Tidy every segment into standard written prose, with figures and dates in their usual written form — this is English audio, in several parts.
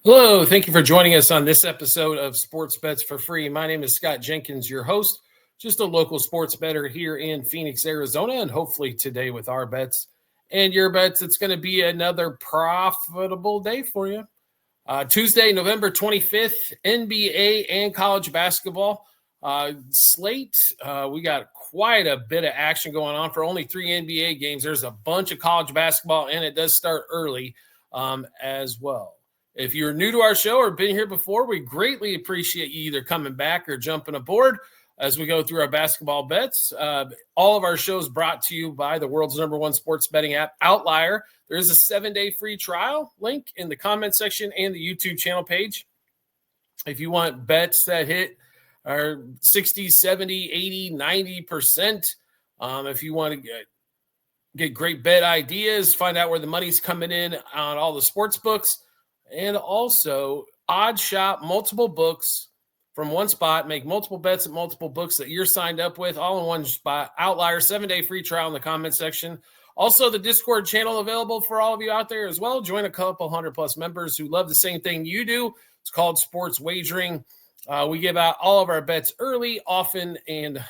Hello, thank you for joining us on this episode of Sports Bets for Free. My name is Scott Jenkins, your host, just a local sports bettor here in Phoenix, Arizona, and hopefully today with our bets and your bets, it's going to be another profitable day for you. Tuesday, November 25th, NBA and college basketball slate. We got quite a bit of action going on for only 3 NBA games. There's a bunch of college basketball, and it does start early as well. If you're new to our show or been here before, we greatly appreciate you either coming back or jumping aboard as we go through our basketball bets. All of our shows brought to you by the world's #1 sports betting app, Outlier. There is a 7-day free trial link in the comment section and the YouTube channel page. If you want bets that hit are 60, 70, 80, 90%, if you want to get great bet ideas, find out where the money's coming in on all the sports books, and also odd shop multiple books from one spot, make multiple bets at multiple books that you're signed up with, all in one spot. Outlier, 7-day free trial in the comment section. Also, the Discord channel available for all of you out there as well. Join a couple 100+ members who love the same thing you do. It's called Sports Wagering. We give out all of our bets early, often, and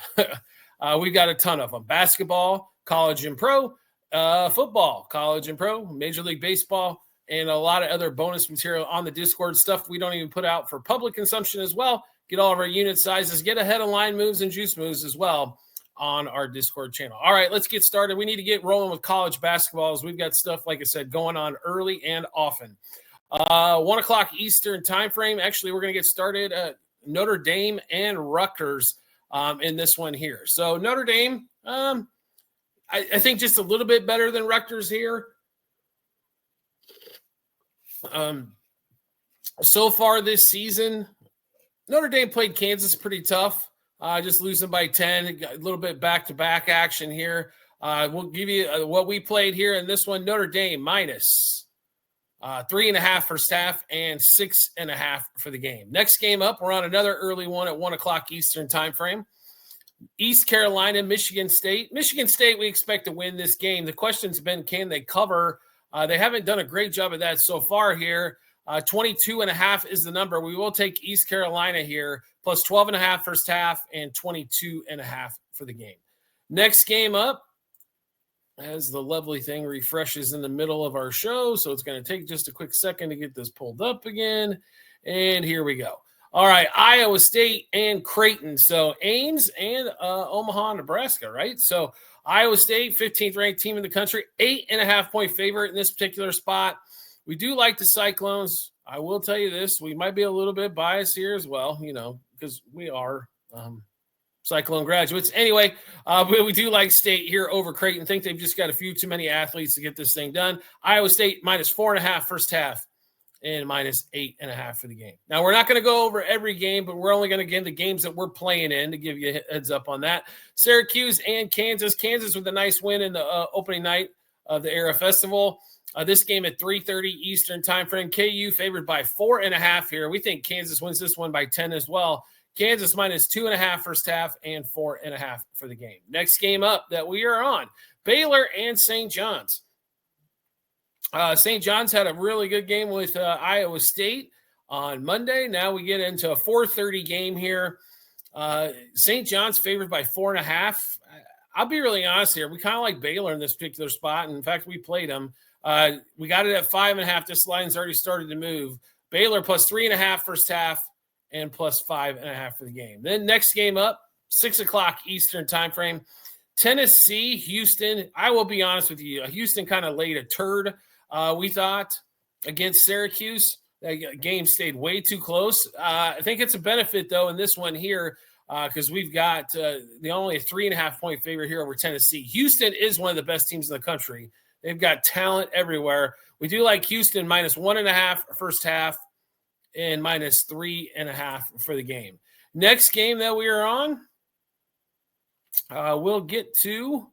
we've got a ton of them. Basketball, college and pro, football, college and pro, Major League Baseball, and a lot of other bonus material on the Discord, stuff we don't even put out for public consumption as well. Get all of our unit sizes, get ahead of line moves and juice moves as well on our Discord channel. All right, let's get started. We need to get rolling with college basketball as we've got stuff, like I said, going on early and often. 1 o'clock Eastern time frame. Actually, we're going to get started at Notre Dame and Rutgers in this one here. So Notre Dame, I think just a little bit better than Rutgers here. So far this season, Notre Dame played Kansas pretty tough, just losing by 10, a little bit back-to-back action here. We'll give you what we played here in this one. Notre Dame minus 3.5 first half and 6.5 for the game. Next game up, we're on another early one at 1 o'clock Eastern time frame. East Carolina, Michigan State. Michigan State, we expect to win this game. The question's been, can they cover? They haven't done a great job of that so far here. 22.5 is the number. We will take East Carolina here, plus 12.5 first half and 22.5 for the game. Next game up, as the lovely thing refreshes in the middle of our show, so it's going to take just a quick second to get this pulled up again. And here we go. All right, Iowa State and Creighton. So Ames and Omaha, Nebraska, right? So Iowa State, 15th ranked team in the country, 8.5 point favorite in this particular spot. We do like the Cyclones. I will tell you this, we might be a little bit biased here as well, because we are Cyclone graduates. Anyway, but we do like State here over Creighton. Think they've just got a few too many athletes to get this thing done. Iowa State minus 4.5 first half and minus 8.5 for the game. Now, we're not going to go over every game, but we're only going to get the games that we're playing in to give you a heads up on that. Syracuse and Kansas. Kansas with a nice win in the opening night of the Era Festival. This game at 3:30 Eastern time frame. KU favored by 4.5 here. We think Kansas wins this one by 10 as well. Kansas minus 2.5 first half and 4.5 for the game. Next game up that we are on, Baylor and St. John's. St. John's had a really good game with Iowa State on Monday. Now we get into a 4:30 game here. St. John's favored by 4.5. I'll be really honest here. We kind of like Baylor in this particular spot. And in fact, we played them. We got it at 5.5. This line's already started to move. Baylor plus 3.5 first half and plus 5.5 for the game. Then next game up, 6 o'clock Eastern time frame. Tennessee, Houston. I will be honest with you. Houston kind of laid a turd, we thought, against Syracuse. That game stayed way too close. I think it's a benefit, though, in this one here because we've got the only 3.5 point favorite here over Tennessee. Houston is one of the best teams in the country. They've got talent everywhere. We do like Houston minus 1.5 first half and minus 3.5 for the game. Next game that we are on, we'll get to,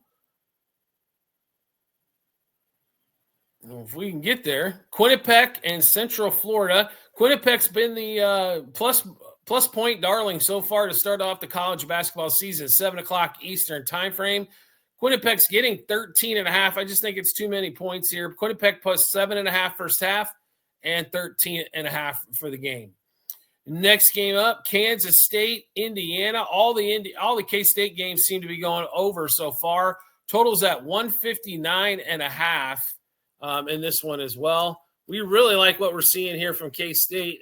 if we can get there, Quinnipiac and Central Florida. Quinnipiac's been the plus point darling so far to start off the college basketball season, 7 o'clock Eastern time frame. Quinnipiac's getting 13.5. I just think it's too many points here. Quinnipiac plus 7.5 first half and 13.5 for the game. Next game up, Kansas State, Indiana. All the K-State games seem to be going over so far. Totals at 159.5 in this one as well. We really like what we're seeing here from K-State.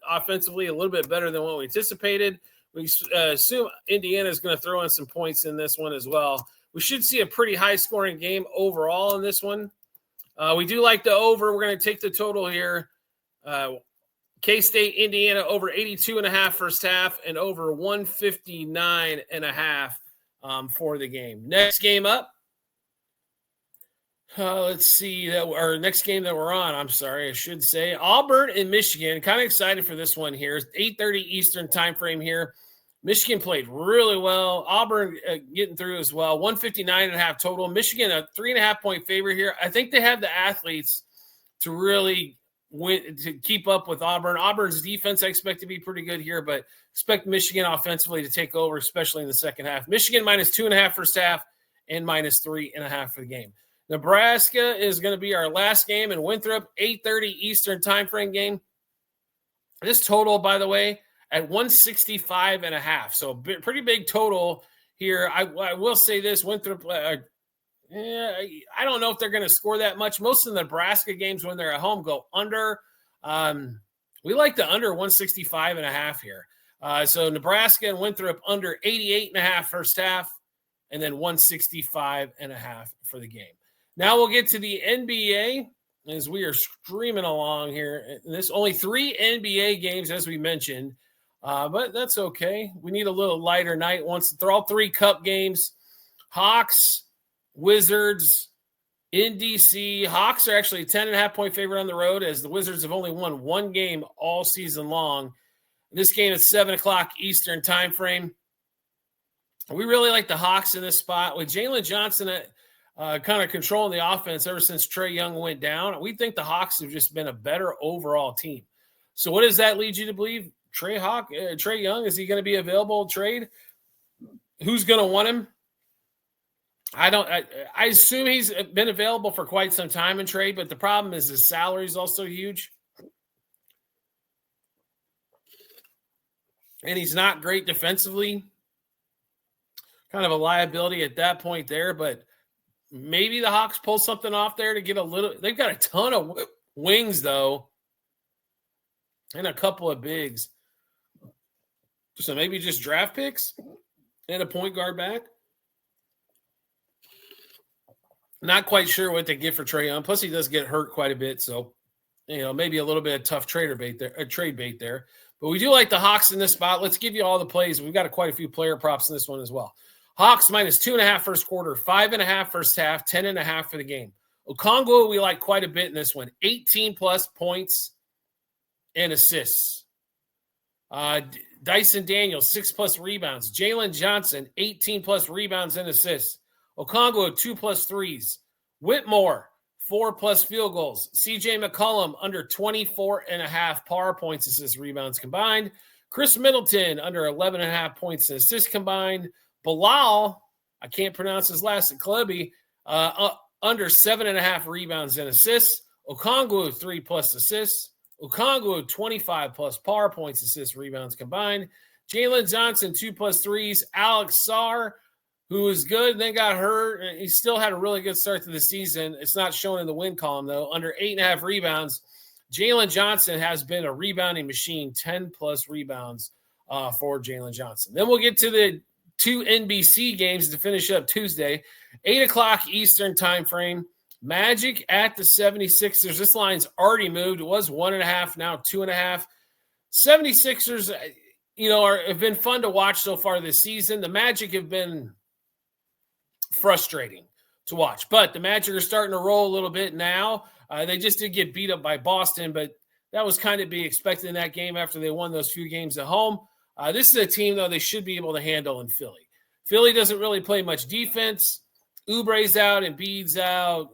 Offensively, a little bit better than what we anticipated. We assume Indiana is going to throw in some points in this one as well. We should see a pretty high-scoring game overall in this one. We do like the over. We're going to take the total here. K-State, Indiana, over 82.5 first half and over 159.5 for the game. Next game up. Let's see. Our next game that we're on, I'm sorry, I should say. Auburn and Michigan. Kind of excited for this one here. It's 8:30 Eastern time frame here. Michigan played really well. Auburn getting through as well. 159.5 total. Michigan, a 3.5-point favorite here. I think they have the athletes to really win, to keep up with Auburn. Auburn's defense I expect to be pretty good here, but expect Michigan offensively to take over, especially in the second half. Michigan -2.5 first half and -3.5 for the game. Nebraska is going to be our last game in Winthrop, 8:30 Eastern time frame game. This total, by the way, at 165.5. So pretty big total here. I will say this, Winthrop, I don't know if they're going to score that much. Most of the Nebraska games when they're at home go under. We like the under 165.5 here. So Nebraska and Winthrop under 88.5 first half and then 165.5 for the game. Now we'll get to the NBA as we are streaming along here. There's only 3 NBA games, as we mentioned, but that's okay. We need a little lighter night. They're all 3 cup games. Hawks, Wizards in DC. Hawks are actually a 10.5-point favorite on the road as the Wizards have only won 1 game all season long. This game is 7 o'clock Eastern time frame. We really like the Hawks in this spot with Jalen Johnson kind of controlling the offense ever since Trae Young went down. We think the Hawks have just been a better overall team. So what does that lead you to believe? Trae Young, is he going to be available trade? Who's going to want him? I assume he's been available for quite some time in trade, but the problem is his salary is also huge. And he's not great defensively. Kind of a liability at that point there, but maybe the Hawks pull something off there to get a little. They've got a ton of wings, though, and a couple of bigs. So maybe just draft picks and a point guard back. Not quite sure what they get for Trae Young. Plus, he does get hurt quite a bit, so maybe a little bit of tough trade bait there. But we do like the Hawks in this spot. Let's give you all the plays. We've got quite a few player props in this one as well. Hawks -2.5 first quarter, 5.5 first half, 10.5 for the game. Okongwu, we like quite a bit in this one. 18-plus points and assists. Dyson Daniels, 6+ rebounds. Jalen Johnson, 18+ rebounds and assists. Okongwu, 2+ threes. Whitmore, 4+ field goals. CJ McCollum, under 24.5 power points, assists, rebounds combined. Chris Middleton, under 11.5 points and assists combined. Bilal, I can't pronounce his last, Klebe, under 7.5 rebounds and assists. Okongwu, 3+ assists. Okongwu, 25+ power points, assists, rebounds combined. Jalen Johnson, 2+ threes. Alex Sarr, who was good and then got hurt. He still had a really good start to the season. It's not shown in the win column, though. Under 8.5 rebounds. Jalen Johnson has been a rebounding machine, 10+ rebounds for Jalen Johnson. Then we'll get to the 2 NBC games to finish up Tuesday. 8 o'clock Eastern time frame. Magic at the 76ers. This line's already moved. It was 1.5, now 2.5. 76ers, have been fun to watch so far this season. The Magic have been frustrating to watch, but the Magic are starting to roll a little bit now. They just did get beat up by Boston, but that was kind of be expected in that game after they won those few games at home. This is a team, though, they should be able to handle in Philly. Philly doesn't really play much defense. Oubre's out, Embiid's out.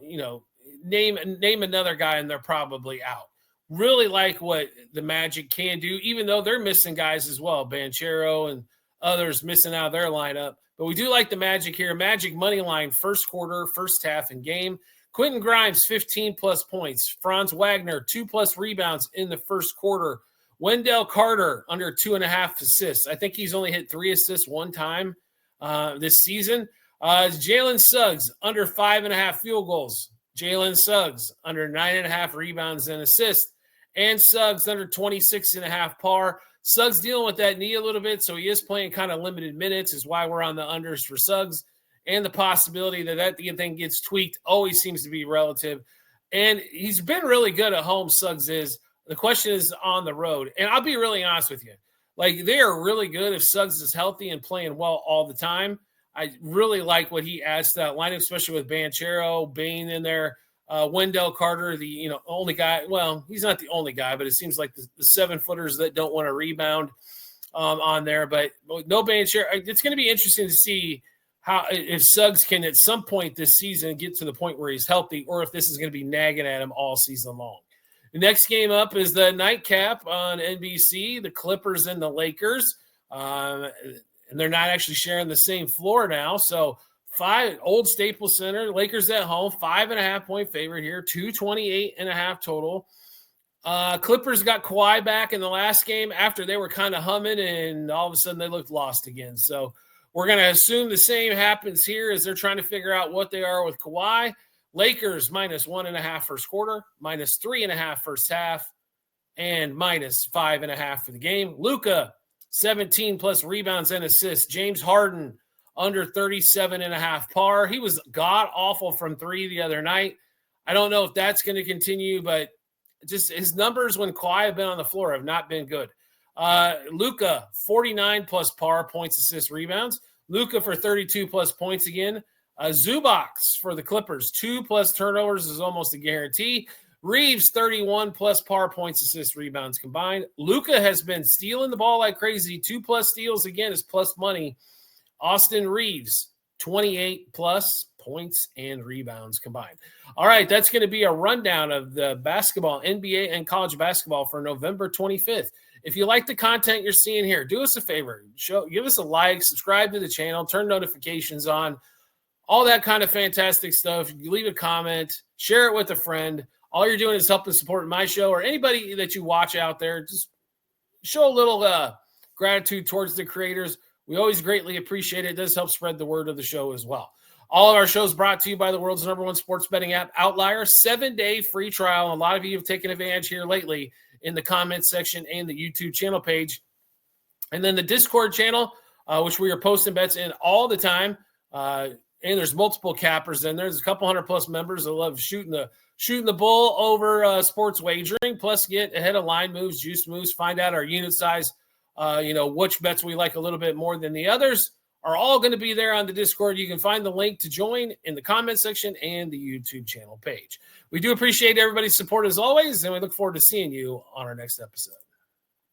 Name another guy, and they're probably out. Really like what the Magic can do, even though they're missing guys as well. Banchero and others missing out of their lineup. But we do like the Magic here. Magic money line, first quarter, first half, and game. Quentin Grimes, 15-plus points. Franz Wagner, 2+ rebounds in the first quarter. Wendell Carter, under 2.5 assists. I think he's only hit 3 assists one time this season. Jalen Suggs, under 5.5 field goals. Jalen Suggs, under 9.5 rebounds and assists. And Suggs, under 26.5 par. Suggs dealing with that knee a little bit, so he is playing kind of limited minutes, is why we're on the unders for Suggs. And the possibility that thing gets tweaked always seems to be relative. And he's been really good at home, Suggs is. The question is on the road. And I'll be really honest with you. Like, they are really good if Suggs is healthy and playing well all the time. I really like what he adds to that lineup, especially with Banchero, Bane in there. Wendell Carter, the only guy. Well, he's not the only guy, but it seems like the 7-footers that don't want to rebound on there. But no Banchero. It's going to be interesting to see how if Suggs can at some point this season get to the point where he's healthy, or if this is going to be nagging at him all season long. The next game up is the nightcap on NBC, the Clippers and the Lakers. And they're not actually sharing the same floor now. So old Staples Center, Lakers at home, 5.5-point favorite here, 228.5 total. Clippers got Kawhi back in the last game after they were kind of humming, and all of a sudden they looked lost again. So we're going to assume the same happens here as they're trying to figure out what they are with Kawhi. Lakers -1.5 first quarter, -3.5 first half, and -5.5 for the game. Luka, 17+ rebounds and assists. James Harden, under 37.5 par. He was god-awful from 3 the other night. I don't know if that's going to continue, but just his numbers when Kawhi have been on the floor have not been good. Luka, 49+ par, points, assists, rebounds. Luka for 32+ points again. Zubac for the Clippers, 2+ turnovers is almost a guarantee. Reeves, 31+ par, points, assists, rebounds combined. Luka has been stealing the ball like crazy. 2+ steals again is plus money. Austin Reeves, 28+ points and rebounds combined. All right, that's going to be a rundown of the basketball, NBA, and college basketball for November 25th. If you like the content you're seeing here, do us a favor. Give us a like, subscribe to the channel, turn notifications on, all that kind of fantastic stuff. You leave a comment, share it with a friend. All you're doing is helping support my show, or anybody that you watch out there. Just show a little gratitude towards the creators. We always greatly appreciate it. It does help spread the word of the show as well. All of our shows brought to you by the world's #1 sports betting app, Outlier. 7-day free trial. A lot of you have taken advantage here lately in the comments section and the YouTube channel page. And then the Discord channel, which we are posting bets in all the time. And there's multiple cappers in there. There's a couple 100+ members that love shooting the bull over sports wagering, plus get ahead of line moves, juice moves, find out our unit size, which bets we like a little bit more than the others, are all going to be there on the Discord. You can find the link to join in the comment section and the YouTube channel page. We do appreciate everybody's support as always, and we look forward to seeing you on our next episode.